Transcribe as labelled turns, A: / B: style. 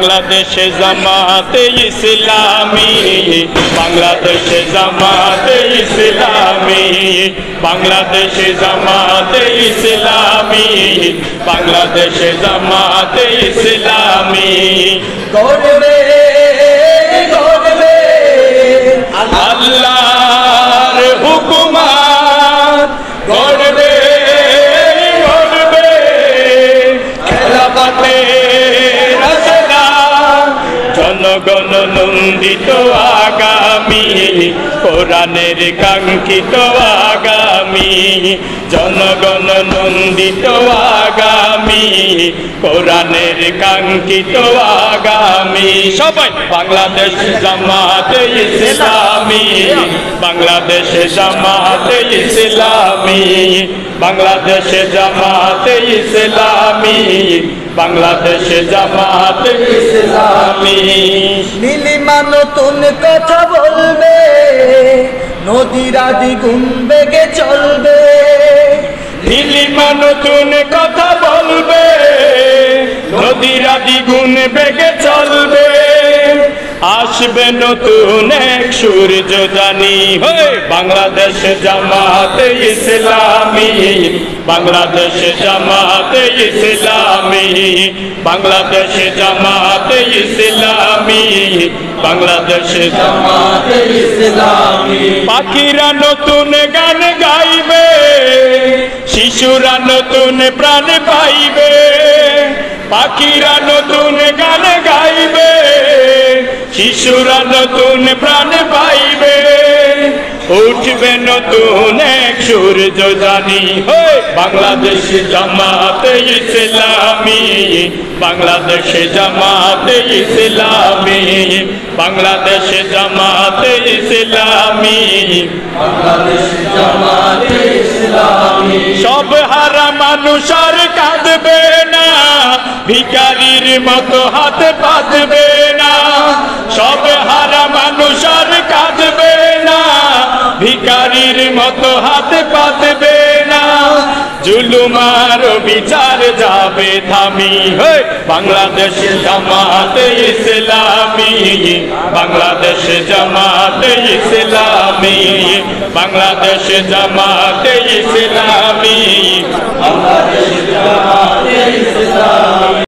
A: বাংলাদেশ জামাতে ইসলামী, বাংলাদেশ জামাতে ইসলামী, বাংলাদেশ জামাতে ইসলামী, বাংলাদেশ জামাতে ইসলামী।
B: গর্বে গর্বে
A: আল্লাহর হুকুমত, গর্বে গর্বে খেলাফতের রাস্তা, জনগণ নন্দিত আগামী, কোরআনের কাঙ্ক্ষিত আগামী, জনগণ নন্দিত আগামী, কোরআনের কাঙ্ক্ষিত আগামী। সবাই বাংলাদেশ জামাতে ইসলামী, বাংলাদেশ জামাতে ইসলামী, বাংলাদেশ জামাতে ইসলামী, বাংলাদেশ জামাতে ইসলামী।
B: নীলিমা নতুন কথা বলবে, নদীরা দ্বিগুণ বেগে চলবে।
A: নীলিমা নতুন কথা বলবে, নদীরা দ্বিগুণ বেগে চলবে। আসবে নতুন এক সূর্য জানি, হয়ে বাংলাদেশ জামাতে ইসলামী, বাংলাদেশ জামাতে ইসলামী, বাংলাদেশ জামাতে ইসলামী, বাংলাদেশ জামাতে ইসলামী। পাখিরা নতুন গান গাইবে, শিশুরা নতুন প্রাণ পাইবে। পাখিরা নতুন গান গাইবে, শিশুরা নতুন প্রাণ পাইবে। উঠবে নতুন এক সূর্য জানি, বাংলাদেশ জামাতে ইসলামী, বাংলাদেশ জামাতে ইসলামী, বাংলাদেশ জামাতে ইসলামী, বাংলাদেশ জামাতে ইসলামী। সব হারা মানুষ আর কাঁদবে না, ভিখারির মতো হাত পাতবে না। সব হারা মানুষ আর কাঁদবে না, ভিখারির মতো হাত পাতবে না। জুলুমার বিচার যাবে থামি, বাংলাদেশ জামাতে ইসলামী, বাংলাদেশ জামাতে ইসলামী, বাংলাদেশ জামাতে ইসলামী, বাংলাদেশ জামাতে ইসলামী।